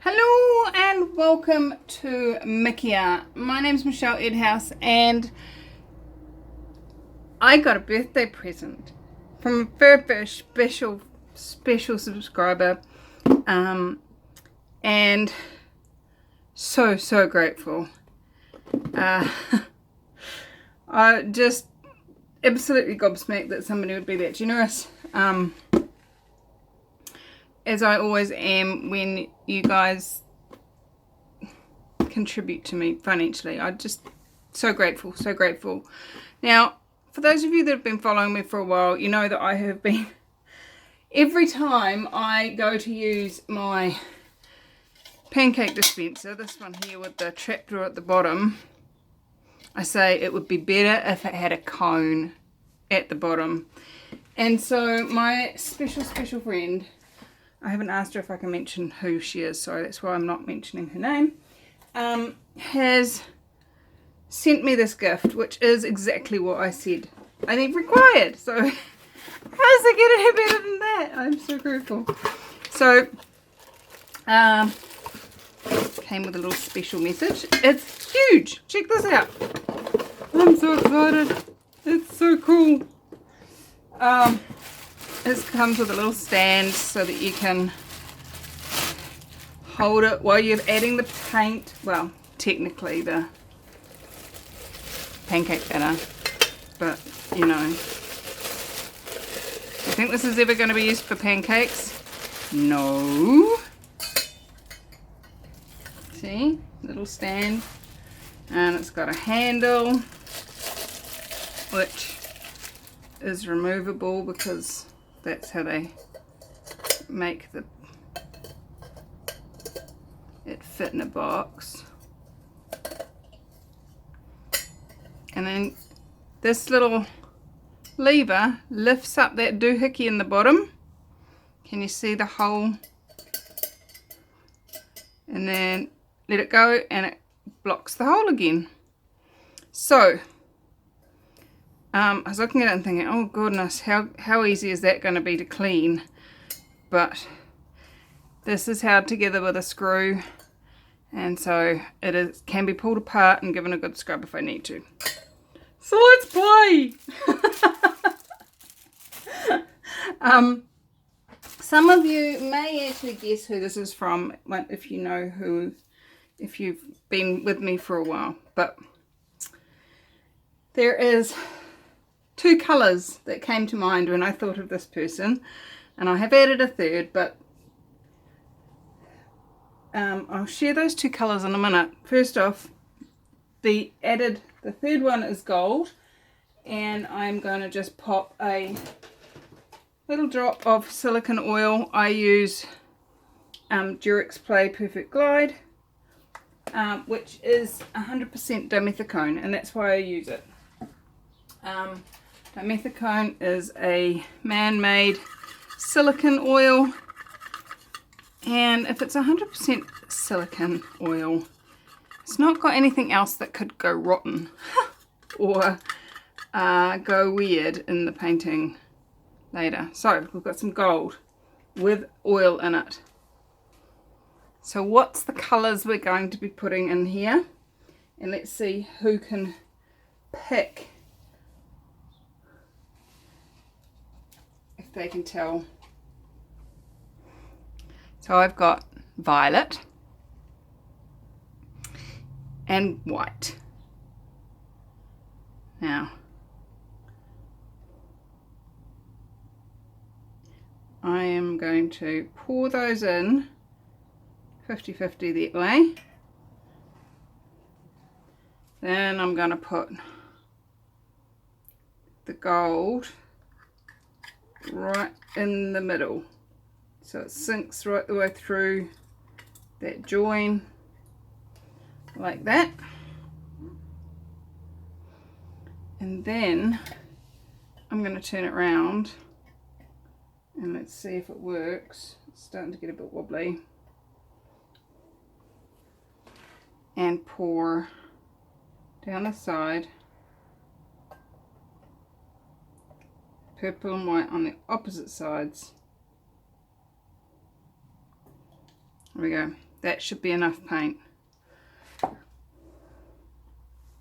Hello and welcome to Mikia. My name's Michelle Edhouse and I got a birthday present from a very special subscriber, and so grateful. I just absolutely gobsmacked that somebody would be that generous, as I always am when you guys contribute to me financially. I'm just so grateful. Now, for those of you that have been following me for a while, you know that I have been, every time I go to use my pancake dispenser, this one here with the trapdoor at the bottom, I say it would be better if it had a cone at the bottom. And so my special friend, I haven't asked her if I can mention who she is, so that's why I'm not mentioning her name, has sent me this gift, which is exactly what I said I need required. So how's it get any better than that? I'm so grateful. So came with a little special message. It's huge. Check this out. I'm so excited. It's so cool. This comes with a little stand so that you can hold it while you're adding the paint. Well, technically the pancake batter, but you know. You think this is ever going to be used for pancakes? No. See? Little stand. And it's got a handle, which is removable because that's how they make it fit in a box. And then this little lever lifts up that doohickey in the bottom. Can you see the hole? And then let it go and it blocks the hole again. So I was looking at it and thinking, oh goodness, how easy is that going to be to clean? But this is held together with a screw, and so it can be pulled apart and given a good scrub if I need to. So let's play! Some of you may actually guess who this is from, if you know who, if you've been with me for a while. But there is two colours that came to mind when I thought of this person, and I have added a third, but I'll share those two colours in a minute. First off, the third one is gold, and I'm going to just pop a little drop of silicone oil. I use Durex Play Perfect Glide, which is 100% dimethicone, and that's why I use it. Dimethicone is a man-made silicone oil, and if it's 100% silicone oil, it's not got anything else that could go rotten or go weird in the painting later. So we've got some gold with oil in it. So what's the colours we're going to be putting in here? And let's see who can pick, if they can tell. So I've got violet and white. Now I am going to pour those in 50-50 that way. Then I'm going to put the gold right in the middle, so it sinks right the way through that join like that. And then I'm going to turn it around and let's see if it works. It's starting to get a bit wobbly. And pour down the side, purple and white on the opposite sides. There we go. That should be enough paint.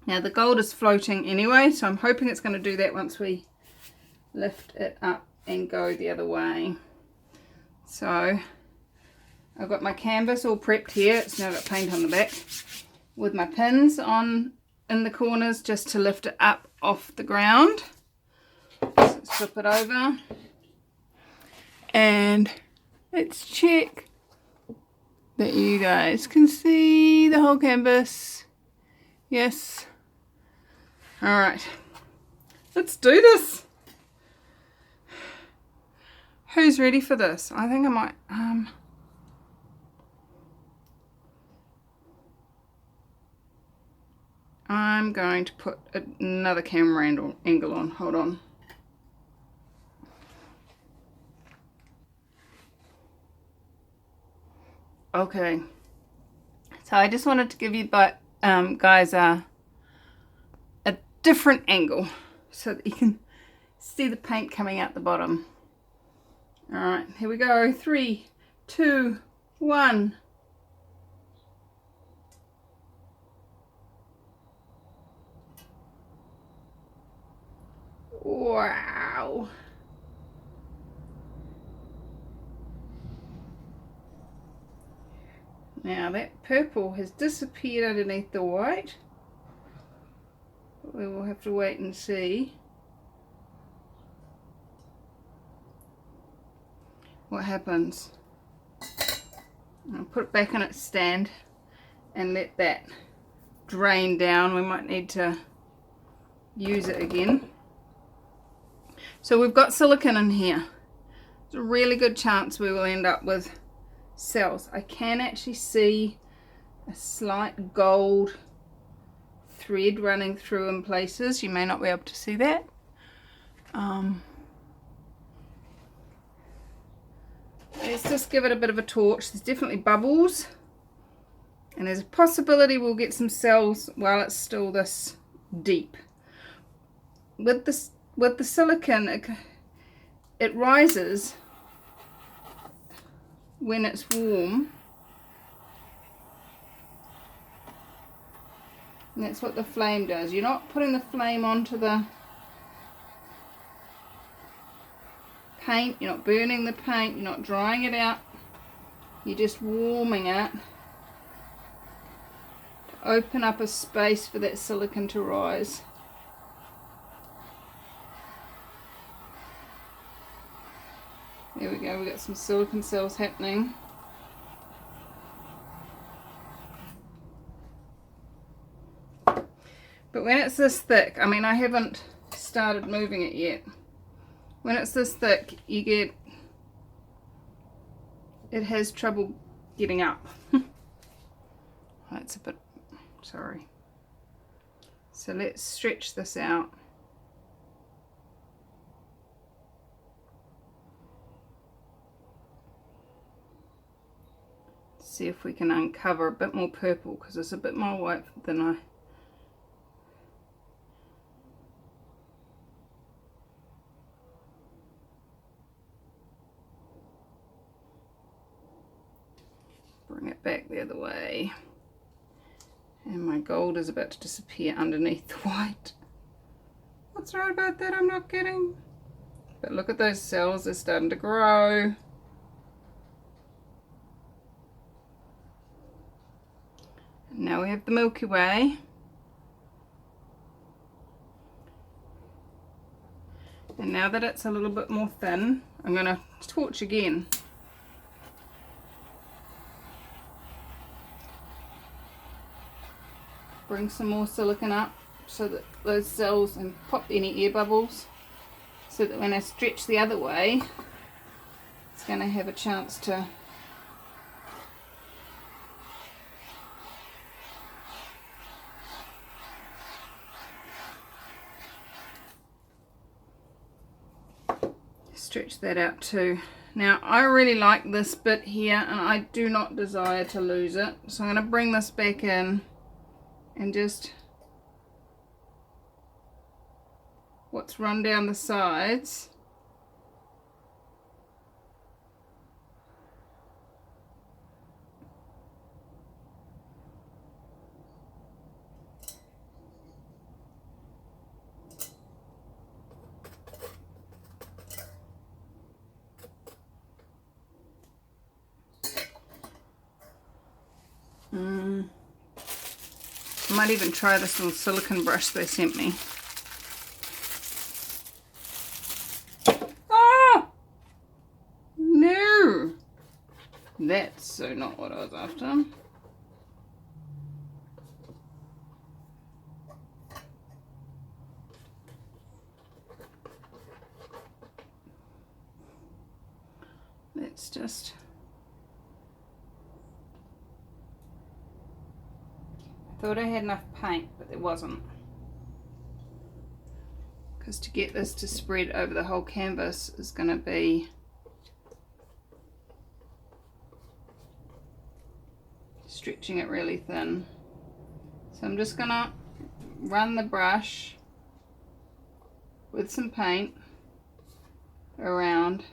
Now the gold is floating anyway, so I'm hoping it's going to do that once we lift it up and go the other way. So I've got my canvas all prepped here. It's now got paint on the back, with my pins on in the corners just to lift it up off the ground. So let's flip it over and let's check that you guys can see the whole canvas. Yes. Alright, let's do this. Who's ready for this? I think I might I'm going to put another camera angle on. Hold on. Okay. So I just wanted to give you guys a different angle so that you can see the paint coming out the bottom. Alright, here we go. 3, 2, 1. Wow. Now that purple has disappeared underneath the white. We will have to wait and see what happens. I'll put it back in its stand and let that drain down. We might need to use it again. So we've got silicone in here. There's a really good chance we will end up with cells. I can actually see a slight gold thread running through in places. You may not be able to see that. Let's just give it a bit of a torch. There's definitely bubbles, and there's a possibility we'll get some cells while it's still this deep. With the silicone, it rises when it's warm, and that's what the flame does. You're not putting the flame onto the paint, you're not burning the paint, you're not drying it out, you're just warming it to open up a space for that silicone to rise. There we go, we've got some silicone cells happening. But when it's this thick, I mean, I haven't started moving it yet. When it's this thick, it has trouble getting up. That's a bit, sorry. So let's stretch this out. See if we can uncover a bit more purple, because it's a bit more white than I bring it back the other way. And my gold is about to disappear underneath the white. What's right about that? I'm not kidding. But look at those cells, they're starting to grow. Now we have the Milky Way. And now that it's a little bit more thin, I'm going to torch again. Bring some more silicone up so that those cells, and pop any air bubbles, so that when I stretch the other way, it's going to have a chance to stretch that out too. Now I really like this bit here, and I do not desire to lose it, so I'm going to bring this back in and just what's run down the sides. I might even try this little silicone brush they sent me. Oh! No! That's so not what I was after. Let's just... I thought I had enough paint, but there wasn't. Because to get this to spread over the whole canvas is going to be stretching it really thin. So I'm just going to run the brush with some paint around,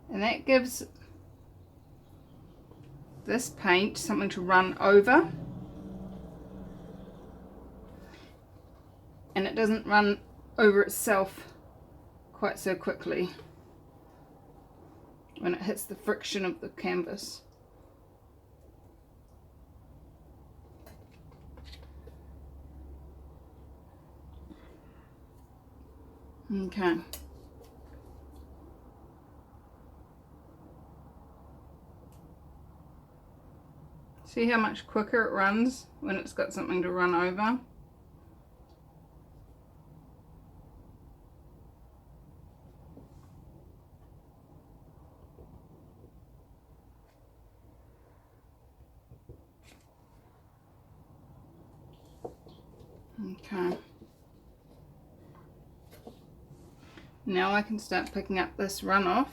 and that gives this paint something to run over, and it doesn't run over itself quite so quickly when it hits the friction of the canvas. Okay. See how much quicker it runs when it's got something to run over? Okay. Now I can start picking up this runoff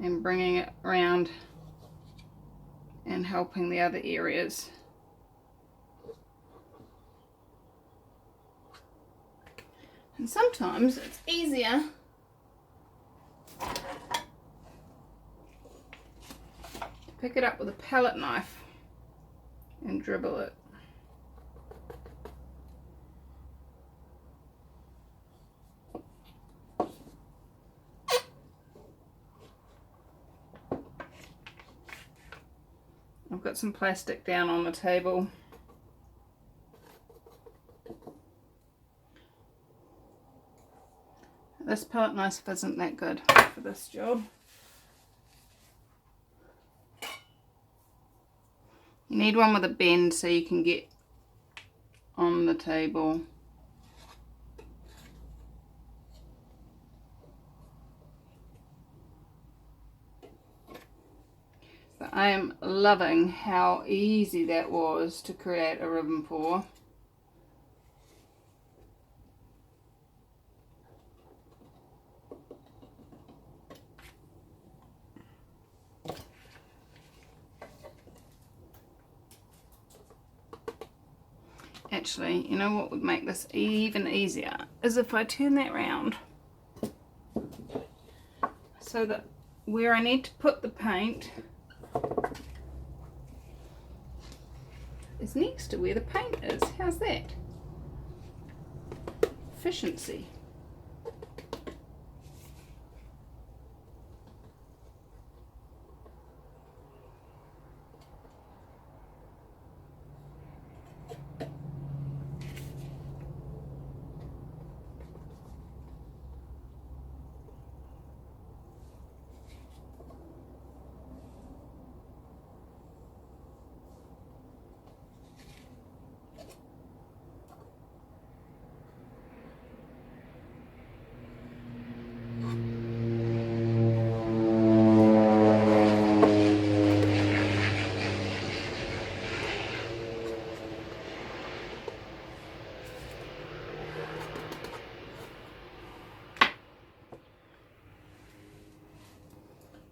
and bringing it around and helping the other areas. And sometimes it's easier to pick it up with a palette knife and dribble it. I've got some plastic down on the table. This palette knife isn't that good for this job. You need one with a bend so you can get on the table. But I am loving how easy that was to create a ribbon for. Actually, you know what would make this even easier is if I turn that round so that where I need to put the paint is next to where the paint is. How's that? Efficiency.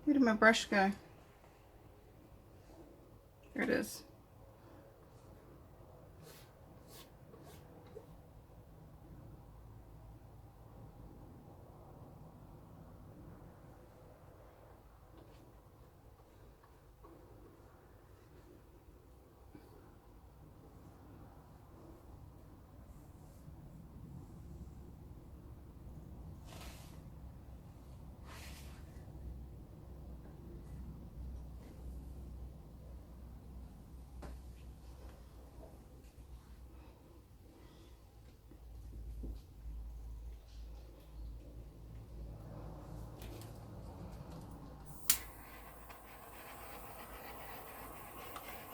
Where did my brush go? There it is.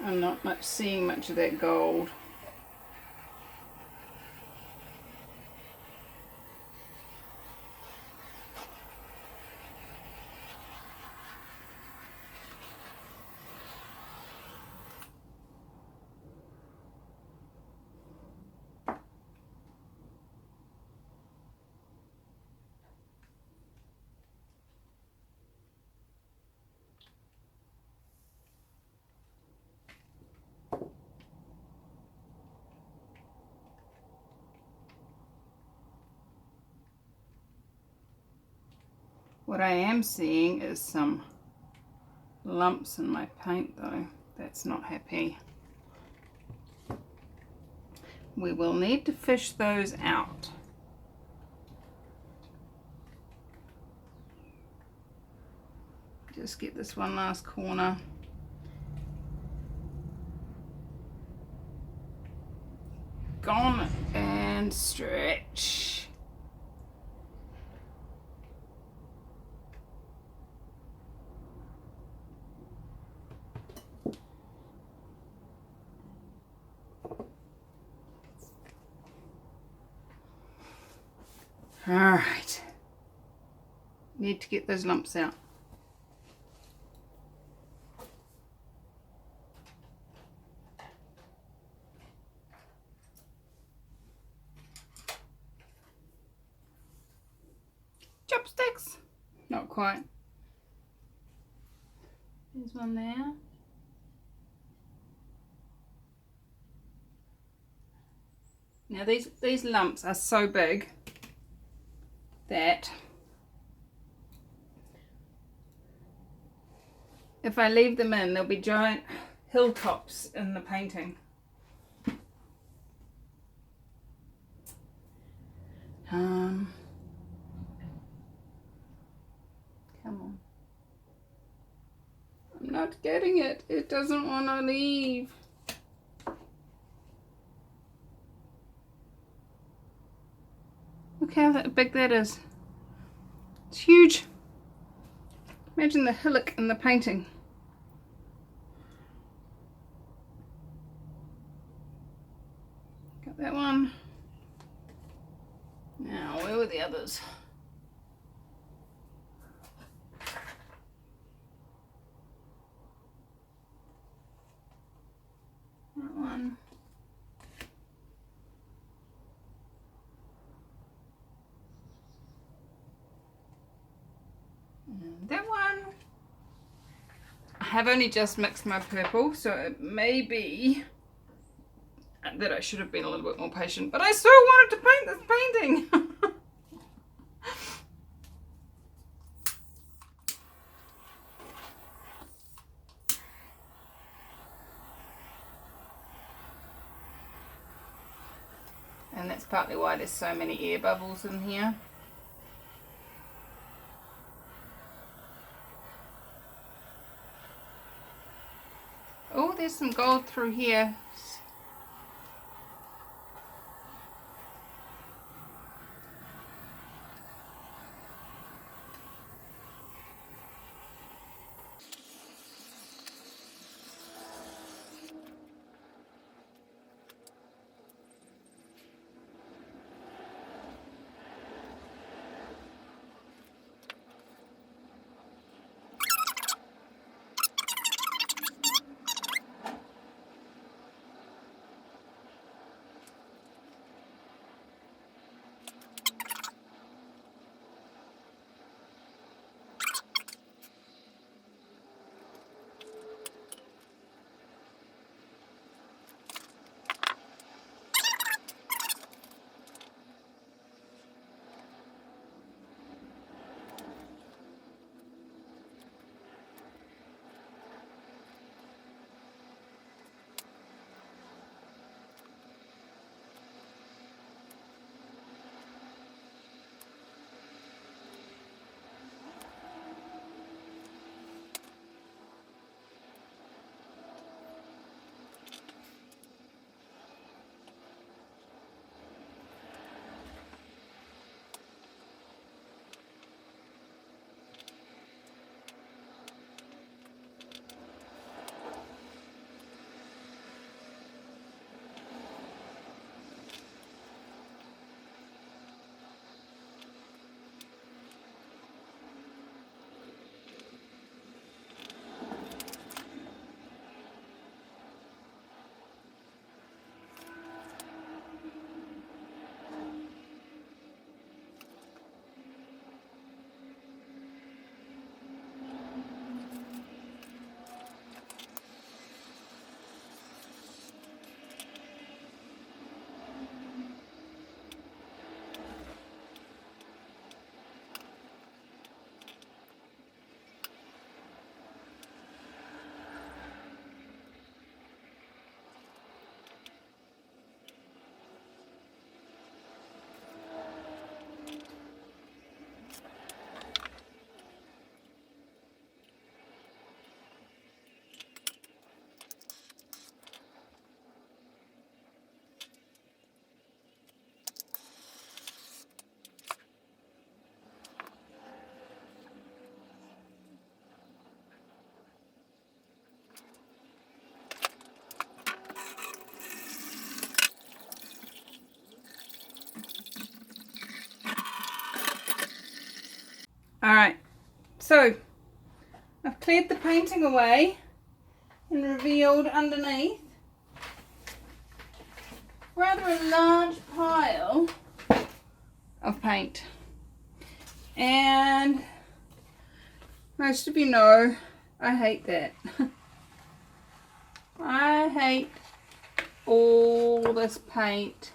I'm not seeing much of that gold. What I am seeing is some lumps in my paint though. That's not happy. We will need to fish those out. Just get this one last corner. Gone and stretch. All right, need to get those lumps out. Chopsticks? Not quite. There's one there. Now these lumps are so big that if I leave them in, there'll be giant hilltops in the painting. Come on. I'm not getting it. It doesn't want to leave. Look how big that is. It's huge. Imagine the hillock in the painting. Got that one. Now, where were the others? That one. And that one. I have only just mixed my purple, so it may be that I should have been a little bit more patient, but I still wanted to paint this painting. And that's partly why there's so many air bubbles in here. Oh, there's some gold through here. Alright, so I've cleared the painting away and revealed underneath rather a large pile of paint. And most of you know I hate that. I hate all this paint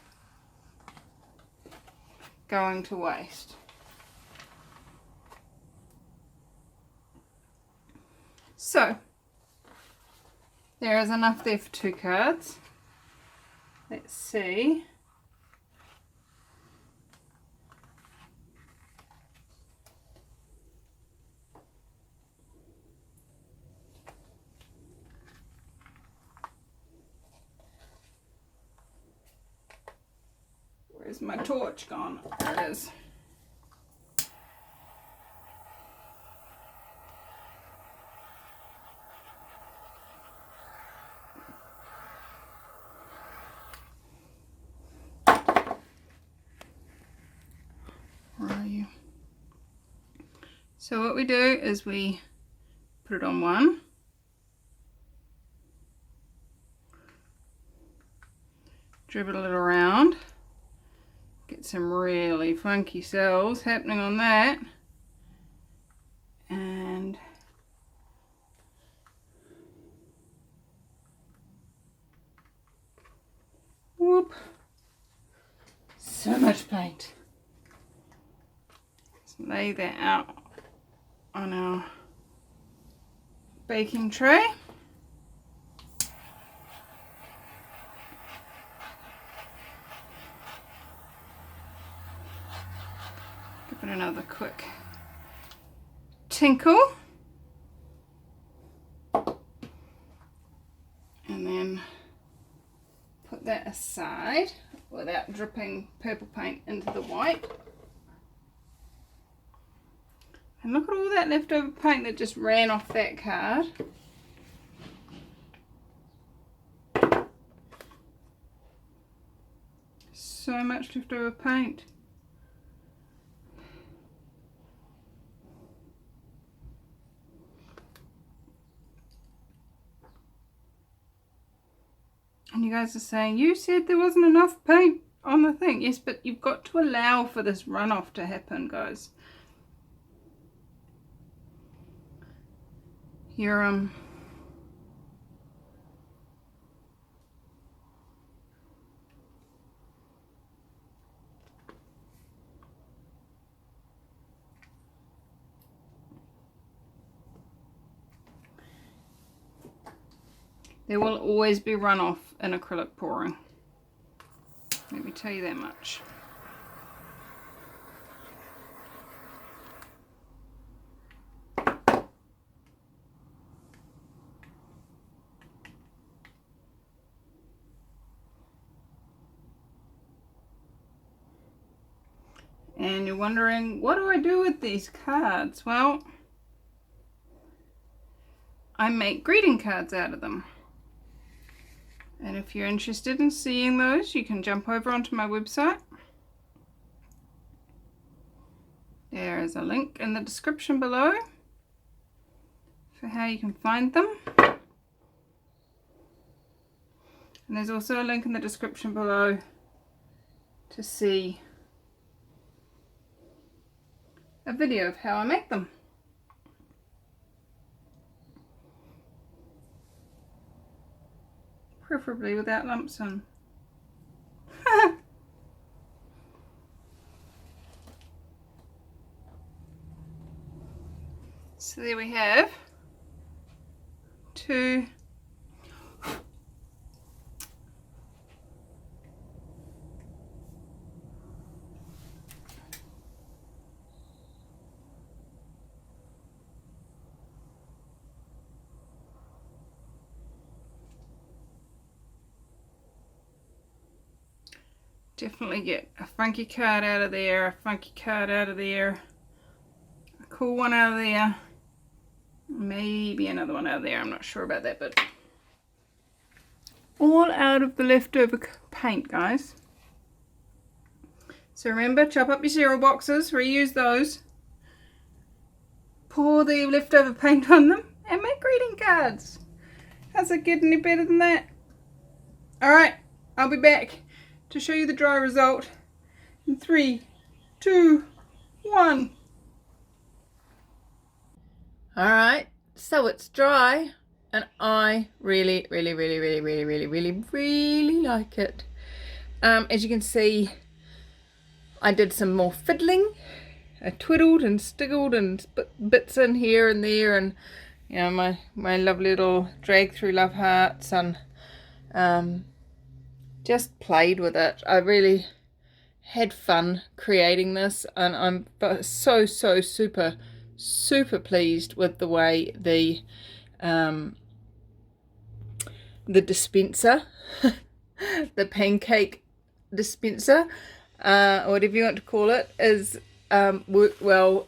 going to waste. So, there is enough there for 2 cards. Let's see. Where's my torch gone? There it is. Where are you? So what we do is we put it on one. Dribble it around. Get some really funky cells happening on that. And whoop. So much paint. Let's lay that out on our baking tray. Give it another quick tinkle. And then put that aside without dripping purple paint into the white. And look at all that leftover paint that just ran off that card. So much leftover paint. And you guys are saying, you said there wasn't enough paint on the thing. Yes, but you've got to allow for this runoff to happen, guys. Your there will always be runoff in acrylic pouring. Let me tell you that much. And you're wondering, what do I do with these cards? Well, I make greeting cards out of them. And if you're interested in seeing those, you can jump over onto my website. There is a link in the description below for how you can find them. And there's also a link in the description below to see a video of how I make them. Preferably without lumps in. So there we have 2 definitely get a funky card out of there, a funky card out of there, a cool one out of there, maybe another one out of there. I'm not sure about that, but all out of the leftover paint, guys. So remember, chop up your cereal boxes, reuse those. pour the leftover paint on them and make greeting cards. How's it get any better than that? Alright, I'll be back to show you the dry result in 3, 2, 1. Alright, so it's dry and I really like it. As you can see, I did some more fiddling. I twiddled and stiggled and bits in here and there, and you know, my lovely little drag through love hearts, and just played with it. I really had fun creating this, and I'm so super pleased with the way the dispenser, the pancake dispenser, or whatever you want to call it, is worked well.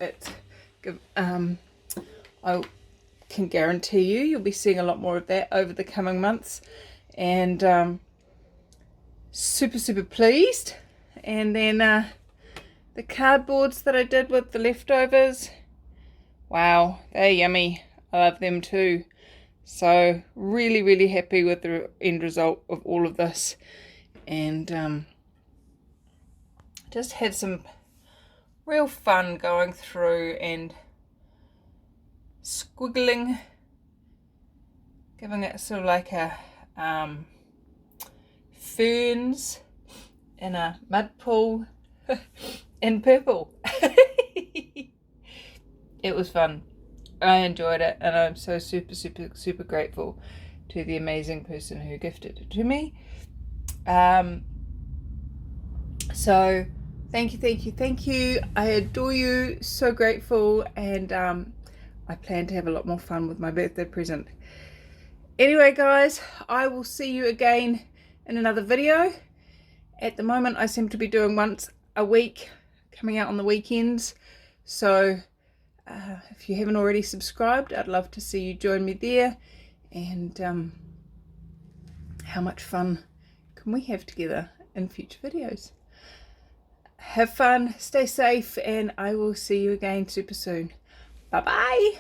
I can guarantee you'll be seeing a lot more of that over the coming months, and super pleased. And then the cardboards that I did with the leftovers, wow, they're yummy. I love them too. So really happy with the end result of all of this, and just had some real fun going through and squiggling, giving it sort of like a ferns in a mud pool in purple. It was fun. I enjoyed it, and I'm so super grateful to the amazing person who gifted it to me. So thank you. I adore you, so grateful, and I plan to have a lot more fun with my birthday present. Anyway guys, I will see you again in another video. At the moment I seem to be doing once a week, coming out on the weekends, so if you haven't already subscribed, I'd love to see you join me there. And how much fun can we have together in future videos? Have fun, stay safe, and I will see you again super soon. Bye bye.